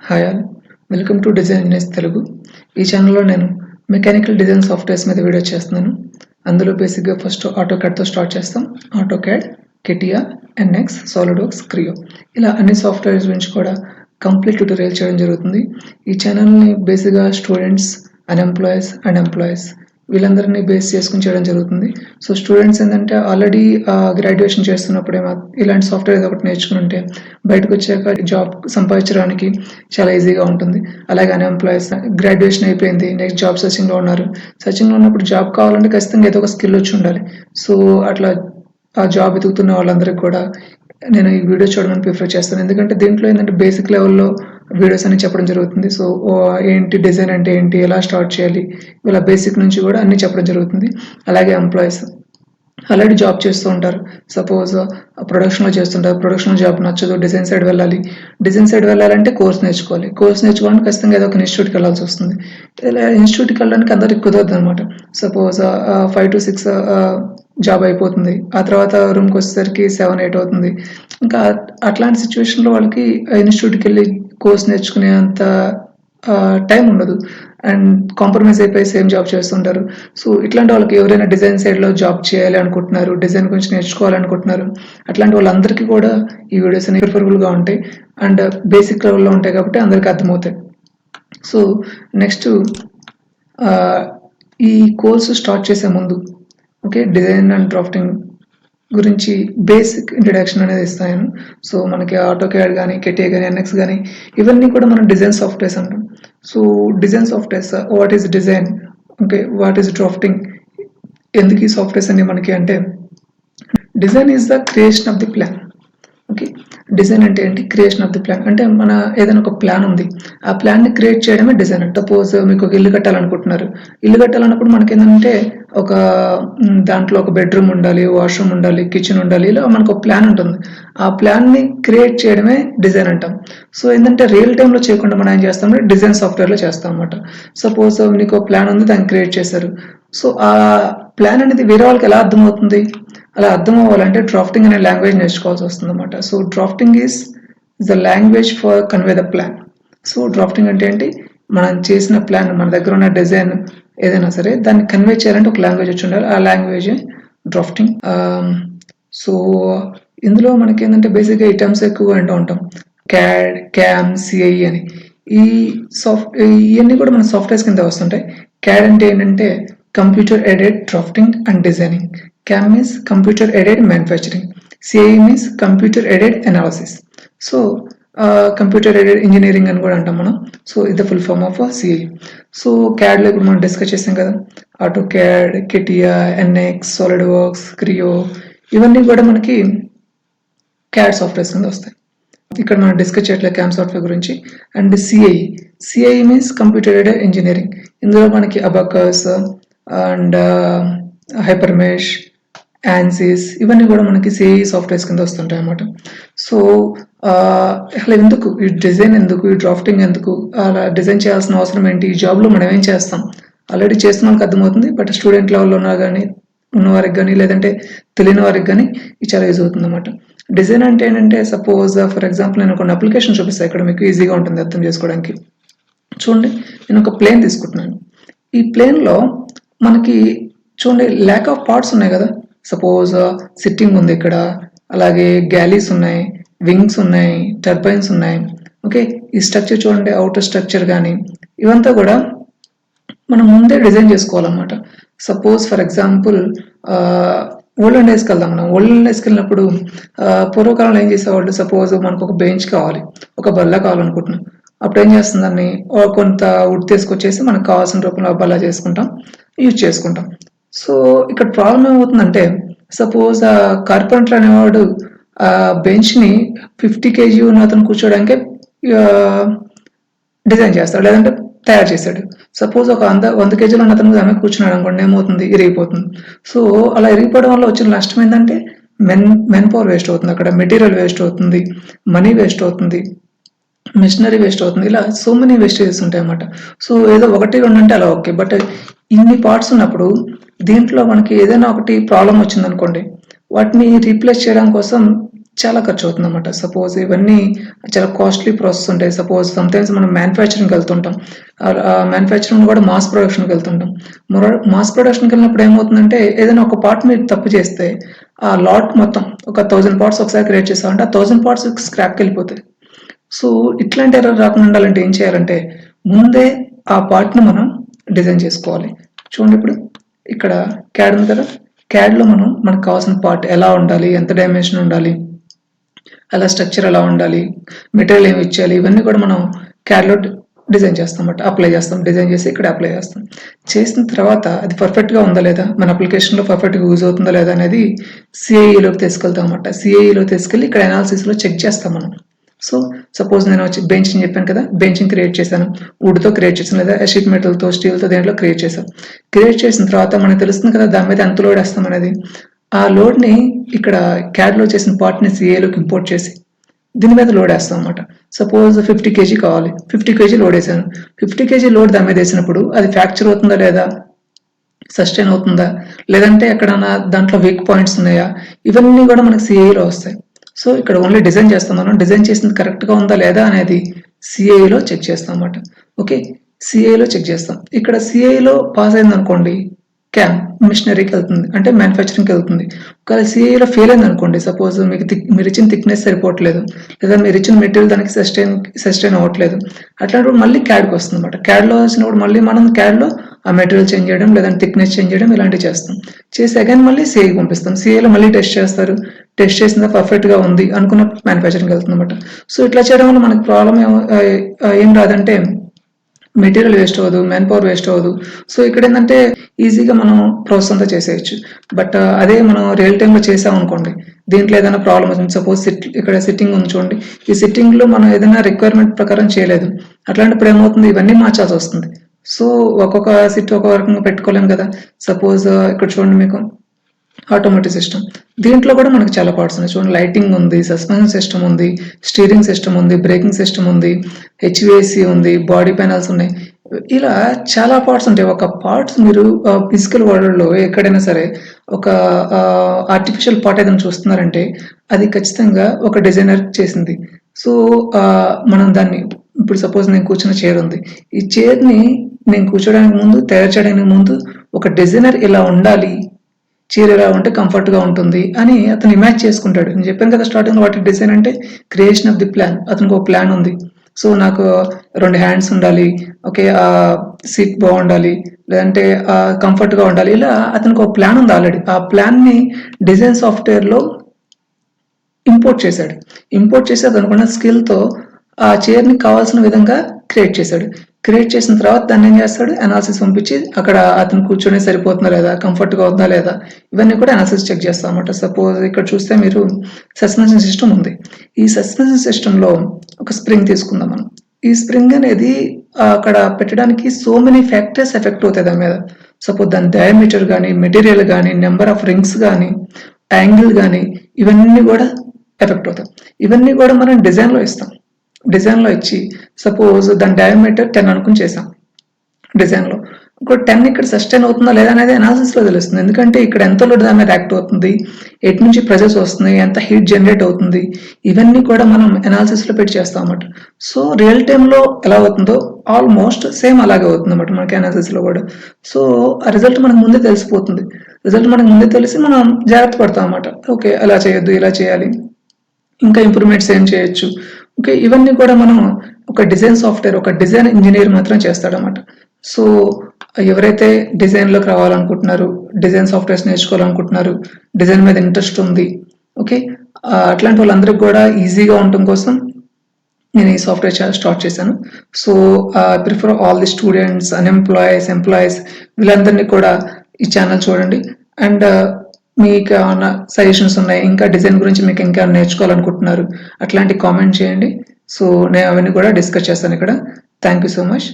Hi all, welcome to design engineers Telugu. ఈ ఛానల్లో నేను మెకానికల్ డిజైన్ సాఫ్ట్వేర్స్ మీద వీడియో చేస్తున్నాను. అందులో బేసిక్గా ఫస్ట్ ఆటోకాడ్తో స్టార్ట్ చేస్తాం. AutoCAD, CATIA, NX, SolidWorks, Creo ఇలా అన్ని సాఫ్ట్వేర్స్ గురించి కూడా కంప్లీట్ ట్యూటోరియల్ చేయడం జరుగుతుంది. ఈ ఛానల్ని బేసిక్గా స్టూడెంట్స్, అన్ఎంప్లాయీస్ అండ్ ఎంప్లాయీస్ వీళ్ళందరినీ బేస్ చేసుకుని చేయడం జరుగుతుంది. సో స్టూడెంట్స్ ఏంటంటే ఆల్రెడీ గ్రాడ్యుయేషన్ చేస్తున్నప్పుడే ఇలాంటి సాఫ్ట్వేర్ ఏదో ఒకటి నేర్చుకుని ఉంటే బయటకు వచ్చాక జాబ్ సంపాదించడానికి చాలా ఈజీగా ఉంటుంది. అలాగే అన్ఎంప్లాయీస్ గ్రాడ్యుయేషన్ అయిపోయింది, నెక్స్ట్ జాబ్ సర్చింగ్లో ఉన్నారు. సర్చింగ్లో ఉన్నప్పుడు జాబ్ కావాలంటే ఖచ్చితంగా ఏదో ఒక స్కిల్ వచ్చి ఉండాలి. సో అట్లా ఆ జాబ్ వెతుకుతున్న వాళ్ళందరికీ కూడా నేను ఈ వీడియో చూడమని ప్రిఫర్ చేస్తాను. ఎందుకంటే దీంట్లో ఏంటంటే బేసిక్ లెవెల్లో వీడియోస్ అని చెప్పడం జరుగుతుంది. సో ఏంటి డిజైన్ అంటే ఏంటి, ఎలా స్టార్ట్ చేయాలి, ఇలా బేసిక్ నుంచి కూడా అన్ని చెప్పడం జరుగుతుంది. అలాగే ఎంప్లాయీస్ ఆల్రెడీ జాబ్ చేస్తూ ఉంటారు. సపోజ్ ప్రొడక్షన్లో చేస్తుంటారు, ప్రొడక్షన్ జాబ్ నచ్చదు, డిజైన్ సైడ్ వెళ్ళాలి. డిజైన్ సైడ్ వెళ్ళాలంటే కోర్స్ నేర్చుకోవాలి. కోర్స్ నేర్చుకోవాలంటే ఖచ్చితంగా ఏదో ఒక ఇన్స్టిట్యూట్కి వెళ్ళాల్సి వస్తుంది. ఇలా ఇన్స్టిట్యూట్కి వెళ్ళడానికి అందరికి కుదరదు అనమాట. సపోజ్ 5 to 6 జాబ్ అయిపోతుంది, ఆ తర్వాత రూమ్కి వచ్చేసరికి 7-8 అవుతుంది. ఇంకా అట్లాంటి సిచ్యువేషన్లో వాళ్ళకి ఇన్స్టిట్యూట్కి వెళ్ళి కోర్స్ నేర్చుకునే అంత టైం ఉండదు అండ్ కాంప్రమైజ్ అయిపోయి సేమ్ జాబ్ చేస్తుంటారు. సో ఇట్లాంటి వాళ్ళకి ఎవరైనా డిజైన్ సైడ్లో జాబ్ చేయాలి అనుకుంటున్నారు, డిజైన్ గురించి నేర్చుకోవాలనుకుంటున్నారు, అట్లాంటి వాళ్ళందరికీ కూడా ఈ వీడియోస్ అనేవి ప్రిఫరబుల్గా ఉంటాయి అండ్ బేసిక్ లెవెల్లో ఉంటాయి కాబట్టి అందరికీ అర్థమవుతాయి. సో నెక్స్ట్ ఈ కోర్సు స్టార్ట్ చేసే ముందు ఓకే, డిజైన్ అండ్ డ్రాఫ్టింగ్ గురించి బేసిక్ ఇంట్రడక్షన్ అనేది ఇస్తాను. సో మనకి ఆటోకాడ్ కానీ, కెటియా కానీ, ఎన్ఎక్స్ కానీ ఇవన్నీ కూడా మనం డిజైన్ సాఫ్ట్వేర్స్ అంటాం. So design softwares, what is design, okay, what is drafting, ఎందుకు ఈ సాఫ్ట్వేర్స్ అన్ని మనకి అంటే design is the creation of the plan. Okay, design అంటే ఏంటి? Creation of the plan. అంటే మన ఏదైనా ఒక ప్లాన్ ఉంది, ఆ ప్లాన్ని క్రియేట్ చేయడమే డిజైన్. సపోజ్ మీకు ఒక ఇల్లు కట్టాలనుకుంటున్నారు. ఇల్లు కట్టాలన్నప్పుడు మనకి ఏంటంటే ఒక దాంట్లో ఒక బెడ్రూమ్ ఉండాలి, వాష్రూమ్ ఉండాలి, కిచెన్ ఉండాలి, ఇలా మనకు ఒక ప్లాన్ ఉంటుంది. ఆ ప్లాన్ని క్రియేట్ చేయడమే డిజైన్ అంటాం. సో ఏంటంటే రియల్ టైంలో చేయకుండా మనం ఏం చేస్తామంటే డిజైన్ సాఫ్ట్వేర్లో చేస్తాం అనమాట. సపోజ్ మీకు ఒక ప్లాన్ ఉంది, దాన్ని క్రియేట్ చేశారు. సో ఆ ప్లాన్ అనేది వేరే వాళ్ళకి ఎలా అర్థమవుతుంది? అలా అర్థం అవ్వాలంటే డ్రాఫ్టింగ్ అనే లాంగ్వేజ్ నేర్చుకోవాల్సి వస్తుంది అనమాట. So drafting is the language for convey the plan. So drafting అంటే ఏంటి? మనం చేసిన ప్లాన్, మన దగ్గర ఉన్న డిజైన్ ఏదైనా సరే దాన్ని కన్వే చేయాలంటే ఒక లాంగ్వేజ్ వచ్చి ఉండాలి. ఆ లాంగ్వేజ్ డ్రాఫ్టింగ్. సో ఇందులో మనకి ఏంటంటే బేసిక్గా ఈ టర్మ్స్ ఎక్కువ అంటూ ఉంటాం, క్యాడ్, క్యామ్, సిఐ అని. ఇవన్నీ కూడా మన సాఫ్ట్వేర్స్ కింద వస్తుంటాయి. క్యాడ్ అంటే ఏంటంటే computer aided drafting and designing. CAM means computer aided manufacturing. CAE means computer aided analysis. So computer aided engineering అని కూడా అంటాం మనం. సో ఇది full form of CAE. So CAD లో ఇప్పుడు మనం డిస్కస్ చేసాం కదా, AutoCAD, CATIA, NX, SolidWorks, Creo ఇవన్నీ కూడా మనకి CAD సాఫ్ట్వేర్స్ కింద వస్తాయి. ఇక్కడ మనం డిస్కస్ చేయట్లేదు CAM సాఫ్ట్వేర్ గురించి. And CAE means computer aided engineering. ఇందులో మనకి అబాకస్ అండ్ హైపర్మెష్, యాన్సిస్ ఇవన్నీ కూడా మనకి సిఐ సాఫ్ట్వేర్స్ కింద వస్తుంటాయి అన్నమాట. సో అసలు ఎందుకు ఈ డిజైన్, ఎందుకు ఈ డ్రాఫ్టింగ్, ఎందుకు అలా డిజైన్ చేయాల్సిన అవసరం ఏంటి? ఈ జాబ్లో మనం ఏం చేస్తాం? ఆల్రెడీ చేస్తున్న వాళ్ళకి అర్థమవుతుంది, బట్ స్టూడెంట్ లెవెల్లో ఉన్నా కానీ, ఉన్నవారికి కానీ, లేదంటే తెలియని వారికి కానీ ఇది చాలా యూజ్ అవుతుంది అన్నమాట. డిజైన్ అంటే ఏంటంటే సపోజ్ ఫర్ ఎగ్జాంపుల్ నేను కొన్ని అప్లికేషన్ చూపిస్తాను, ఇక్కడ మీకు ఈజీగా ఉంటుంది అర్థం చేసుకోవడానికి. చూడండి, నేను ఒక ప్లేన్ తీసుకుంటున్నాను. ఈ ప్లేన్లో మనకి చూడండి ల్యాక్ ఆఫ్ పార్ట్స్ ఉన్నాయి కదా. సపోజ్ సిట్టింగ్ ఉంది ఇక్కడ, అలాగే గ్యాలీస్ ఉన్నాయి, వింగ్స్ ఉన్నాయి, టర్బైన్స్ ఉన్నాయి. ఓకే, ఈ స్ట్రక్చర్ చూడండి, అవుటర్ స్ట్రక్చర్ కానీ ఇవంతా కూడా మనం ముందే డిజైన్ చేసుకోవాలన్నమాట. సపోజ్ ఫర్ ఎగ్జాంపుల్ ఓల్డెన్ డేస్కి వెళ్దాం. మనం ఓల్డెన్ డేస్కి వెళ్ళినప్పుడు పూర్వకాలంలో ఏం చేసేవాళ్ళు, సపోజ్ మనకు ఒక బెంచ్ కావాలి, ఒక బల్ల కావాలనుకుంటున్నాం. అప్పుడు ఏం చేస్తుందని కొంత వుడ్ తీసుకొచ్చేసి మనకు కావాల్సిన రూపంలో బల్ల చేసుకుంటాం, యూజ్ చేసుకుంటాం. సో ఇక్కడ ప్రాబ్లం ఏమవుతుందంటే సపోజ్ ఆ కార్పెంటర్ అనేవాడు ఆ బెంచ్ని 50 kg ఉన్న అతను కూర్చోడానికి డిజైన్ చేస్తాడు, లేదంటే తయారు చేశాడు. సపోజ్ ఒక 100 kg ఉన్న అతను ఆమె కూర్చున్నాడు అనుకోండి, ఏమవుతుంది? ఇరిగిపోతుంది. సో అలా ఇరిగిపోవడం వల్ల వచ్చిన నష్టం ఏంటంటే మెన్ పవర్ వేస్ట్ అవుతుంది, అక్కడ మెటీరియల్ వేస్ట్ అవుతుంది, మనీ వేస్ట్ అవుతుంది, మిషనరీ వేస్ట్ అవుతుంది. ఇలా సో మెనీ వేస్టేజెస్ ఉంటాయి అన్నమాట. సో ఏదో 1-2 అంటే అలా ఓకే, బట్ ఇన్ని పార్ట్స్ ఉన్నప్పుడు దీంట్లో మనకి ఏదైనా ఒకటి ప్రాబ్లం వచ్చిందనుకోండి, వాటిని రీప్లేస్ చేయడం కోసం చాలా ఖర్చు అవుతుందన్నమాట. సపోజ్ ఇవన్నీ చాలా కాస్ట్‌లీ ప్రాసెస్ ఉంటాయి. సపోజ్ సమ్‌టైమ్స్ మనం మ్యానుఫ్యాక్చరింగ్‌కి వెళ్తుంటాం. మ్యానుఫ్యాక్చరింగ్ కూడా మాస్ ప్రొడక్షన్‌కి వెళ్తుంటాం. మాస్ ప్రొడక్షన్‌కి వెళ్ళినప్పుడు ఏమవుతుందంటే ఏదైనా ఒక పార్ట్ మీరు తప్పు చేస్తే ఆ లాట్ మొత్తం ఒక 1000 పార్ట్స్ ఒకసారి క్రియేట్ చేసామంటే ఆ 1000 పార్ట్స్ స్క్రాప్‌కి వెళ్ళిపోతాయి. సో ఇట్లాంటి ఎర్రర్ రాకుండా ఉండాలంటే ఏం చేయాలంటే ముందే ఆ పార్ట్‌ని మనం డిజైన్ చేసుకోవాలి. చూడండి ఇప్పుడు ఇక్కడ క్యాడ్ ఉంది కదా! క్యాడ్‌లో మనకు కావాల్సిన పార్ట్ ఎలా ఉండాలి? ఎంత డైమెన్షన్ ఉండాలి? అలా స్ట్రక్చర్ ఎలా ఉండాలి? మెటీరియల్ ఏమి ఇచ్చేయాలి? ఇవన్నీ కూడా మనం క్యాడ్‌లో డిజైన్ చేస్తాం అన్నమాట. అప్లై చేస్తాం. డిజైన్ చేసి ఇక్కడ అప్లై చేస్తాం. చేసిన తర్వాత అది పర్ఫెక్ట్‌గా ఉందా లేదా? మన అప్లికేషన్‌లో పర్ఫెక్ట్‌గా యూజ్ అవుతుందా లేదా అనేది సిఐఈలోకి తీసుకెళ్తాం అన్నమాట. సిఐఈలో తీసుకెళ్ళి ఇక్కడ అనాలిసిస్‌లో చెక్ చేస్తాం మనం. సో సపోజ్ నేను వచ్చి బెంచ్‌ని చెప్పాను కదా! బెంచ్‌ని క్రియేట్ చేశాను. వుడ్‌తో క్రియేట్ చేశాను లేదా షీట్ మెటల్‌తో, స్టీల్‌తో దేంట్లో క్రియేట్ చేశాను. క్రియేట్ చేసిన తర్వాత మనకు తెలుస్తుంది కదా! దాని మీద ఎంత లోడ్ ఏస్తాం అనేది. ఆ లోడ్‌ని ఇక్కడ క్యాడ్‌లో చేసిన పార్ట్‌ని సిఏలోకి ఇంపోర్ట్ చేసి దీని మీద లోడ్ వేస్తాం అనమాట. సపోజ్ 50 కేజీ కావాలి. 50 కేజీ లోడ్ వేసాను. 50 కేజీ లోడ్ దాని మీద వేసినప్పుడు అది ఫ్రాక్చర్ అవుతుందా లేదా? సస్టైన్ అవుతుందా? లేదంటే ఎక్కడన్నా దాంట్లో వీక్ పాయింట్స్ ఉన్నాయా? ఇవన్నీ కూడా మనకు సిఐలో వస్తాయి. సో ఇక్కడ ఓన్లీ డిజైన్ చేస్తాం మనం. డిజైన్ చేసింది కరెక్ట్‌గా ఉందా లేదా అనేది సిఐలో చెక్ చేస్తాం అన్నమాట. ఓకే. సిఐలో చెక్ చేస్తాం. ఇక్కడ సిఐలో పాస్ అయిందనుకోండి క్యామ్ మిషనరీకి వెళ్తుంది. అంటే మ్యానుఫ్యాక్చరింగ్‌కి వెళ్తుంది. ఒకవేళ సిఐలో ఫెయిల్ అయిందనుకోండి సపోజ్ మీకు మీరు ఇచ్చిన థిక్‌నెస్ సరిపోవట్లేదు. లేదా మీరు ఇచ్చిన మెటీరియల్ దానికి సస్టైన్ అవ్వట్లేదు. అట్లాంటప్పుడు మళ్ళీ క్యాడ్‌కి వస్తుందన్నమాట. క్యాడ్‌లో వచ్చినప్పుడు మళ్ళీ మనం క్యాడ్‌లో ఆ మెటీరియల్ చేంజ్ చేయడం లేదంటే థిక్‌నెస్ చేంజ్ చేయడం ఇలాంటివి చేస్తాం. చేసి అగైన్ మళ్ళీ సిఐకి పంపిస్తాం. సిఐలో మళ్ళీ టెస్ట్ చేస్తారు. టెస్ట్ చేసిందా పర్ఫెక్ట్‌గా ఉంది అనుకున్నప్పుడు మ్యానుఫ్యాక్చరింగ్‌కి వెళ్తుందన్నమాట. సో ఇట్లా చేయడం వల్ల మనకు ప్రాబ్లమ్ ఏం రాదంటే మెటీరియల్ వేస్ట్ అవ్వదు, మ్యాన్ పవర్ వేస్ట్ అవ్వదు. సో ఇక్కడ ఏంటంటే ఈజీగా మనం ప్రాసెస్ అంతా చేసేయచ్చు. బట్ అదే మనం రియల్ టైంలో చేసామనుకోండి దీంట్లో ఏదైనా ప్రాబ్లమ్ వచ్చింది. సపోజ్ ఇక్కడ సిట్టింగ్ ఉంది చూడండి. ఈ సిట్టింగ్లో మనం ఏదైనా రిక్వైర్మెంట్ ప్రకారం చేయలేదు. అట్లాంటప్పుడు ఏమవుతుంది ఇవన్నీ మార్చాల్సి వస్తుంది. సో ఒక్కొక్క సిట్ ఒక రకంగా పెట్టుకోలేం కదా. సపోజ్ ఇక్కడ చూడండి మీకు ఆటోమేటిక్ సిస్టమ్. దీంట్లో కూడా మనకు చాలా పార్ట్స్ ఉన్నాయి. చూడండి లైటింగ్ ఉంది, సస్పెన్షన్ సిస్టమ్ ఉంది, స్టీరింగ్ సిస్టమ్ ఉంది, బ్రేకింగ్ సిస్టమ్ ఉంది, హెచ్విఏసి ఉంది, బాడీ ప్యానల్స్ ఉన్నాయి. ఇలా చాలా పార్ట్స్ ఉంటాయి. ఒక పార్ట్స్ మీరు ఫిజికల్ వరల్డ్‌లో ఎక్కడైనా సరే ఒక ఆర్టిఫిషియల్ పార్ట్ ఏదైనా చూస్తున్నారంటే అది ఖచ్చితంగా ఒక డిజైనర్ చేసింది. సో మనం దాన్ని ఇప్పుడు సపోజ్ నేను కూర్చున్న చైర్ ఉంది. ఈ చైర్‌ని నేను కూర్చోడానికి ముందు, తయారు చేయడానికి ముందు ఒక డిజైనర్ ఇలా ఉండాలి. చీర ఇలా ఉంటే కంఫర్ట్‌గా ఉంటుంది అని అతను ఇమాజిన్ చేసుకుంటాడు. నేను చెప్పాను కదా స్టార్టింగ్‌లో వాట్ డిజైన్ అంటే క్రియేషన్ ఆఫ్ ది ప్లాన్. అతనికి ఒక ప్లాన్ ఉంది. సో నాకు 2 హ్యాండ్స్ ఉండాలి. ఓకే. సీట్ బాగుండాలి. లేదంటే కంఫర్ట్‌గా ఉండాలి. ఇలా అతనికి ఒక ప్లాన్ ఉంది ఆల్రెడీ. ఆ ప్లాన్‌ని డిజైన్ సాఫ్ట్‌వేర్‌లో ఇంపోర్ట్ చేశాడు. ఇంపోర్ట్ చేసి అతనుకున్న స్కిల్‌తో ఆ చైర్‌ని కావాల్సిన విధంగా క్రియేట్ చేశాడు. క్రియేట్ చేసిన తర్వాత దాన్ని ఏం చేస్తాడు అనాలిసిస్ పంపించి అక్కడ అతను కూర్చొని సరిపోతుందా లేదా, కంఫర్ట్‌గా ఉందా లేదా ఇవన్నీ కూడా అనాలిసిస్ చెక్ చేస్తాం అన్నమాట. సపోజ్ ఇక్కడ చూస్తే మీరు సస్పెన్షన్ సిస్టమ్ ఉంది. ఈ సస్పెన్షన్ సిస్టమ్‌లో ఒక స్ప్రింగ్ తీసుకుందాం మనం. ఈ స్ప్రింగ్ అనేది అక్కడ పెట్టడానికి సో మెనీ ఫ్యాక్టర్స్ ఎఫెక్ట్ అవుతాయి దాని మీద. సపోజ్ దాని డయామీటర్ కానీ, మెటీరియల్ కానీ, నెంబర్ ఆఫ్ రింగ్స్ కానీ, యాంగిల్ కానీ ఇవన్నీ కూడా ఎఫెక్ట్ అవుతాయి. ఇవన్నీ కూడా మనం డిజైన్‌లో ఇస్తాం. డిజైన్‌లో ఇచ్చి సపోజ్ దాని డయామీటర్ 10 అనుకుని చేసాం డిజైన్‌లో. ఇంకోటి 10 ఇక్కడ సస్టైన్ అవుతుందా లేదా అనేది అనాలిసిస్‌లో తెలుస్తుంది. ఎందుకంటే ఇక్కడ ఎంత లోడ్ దాని మీద యాక్ట్ అవుతుంది, ఎటు నుంచి ప్రెజర్స్ వస్తున్నాయి, ఎంత హీట్ జనరేట్ అవుతుంది, ఇవన్నీ కూడా మనం అనాలిసిస్‌లో పెట్టి చేస్తాం అన్నమాట. సో రియల్ టైమ్‌లో ఎలా అవుతుందో ఆల్మోస్ట్ సేమ్ అలాగే అవుతుంది అన్నమాట మనకి అనాలిసిస్‌లో కూడా. సో ఆ రిజల్ట్ మనకు ముందే తెలిసిపోతుంది. రిజల్ట్ మనకు ముందే తెలిసి మనం జాగ్రత్త పడతాం అన్నమాట. ఓకే అలా చేయొద్దు, ఇలా చేయాలి. ఇంకా ఇంప్రూవ్మెంట్స్ ఏం చేయొచ్చు. ఓకే ఇవన్నీ కూడా మనం ఒక డిజైన్ సాఫ్ట్వేర్, ఒక డిజైన్ ఇంజనీర్ మాత్రం చేస్తాడనమాట. సో ఎవరైతే డిజైన్లోకి రావాలనుకుంటున్నారు, డిజైన్ సాఫ్ట్వేర్స్ నేర్చుకోవాలనుకుంటున్నారు, డిజైన్ మీద ఇంట్రెస్ట్ ఉంది, ఓకే అట్లాంటి వాళ్ళందరికీ కూడా ఈజీగా ఉండటం కోసం నేను ఈ సాఫ్ట్వేర్ స్టార్ట్ చేశాను. So prefer all the students, employees వీళ్ళందరినీ కూడా ఈ ఛానల్ చూడండి. అండ్ మీకు ఏమన్నా సజెషన్స్ ఉన్నాయి, ఇంకా డిజైన్ గురించి మీకు ఇంకా నేర్చుకోవాలనుకుంటున్నారు, అట్లాంటి కామెంట్ చేయండి. సో నేను అవన్నీ కూడా డిస్కస్ చేస్తాను ఇక్కడ. Thank you so much.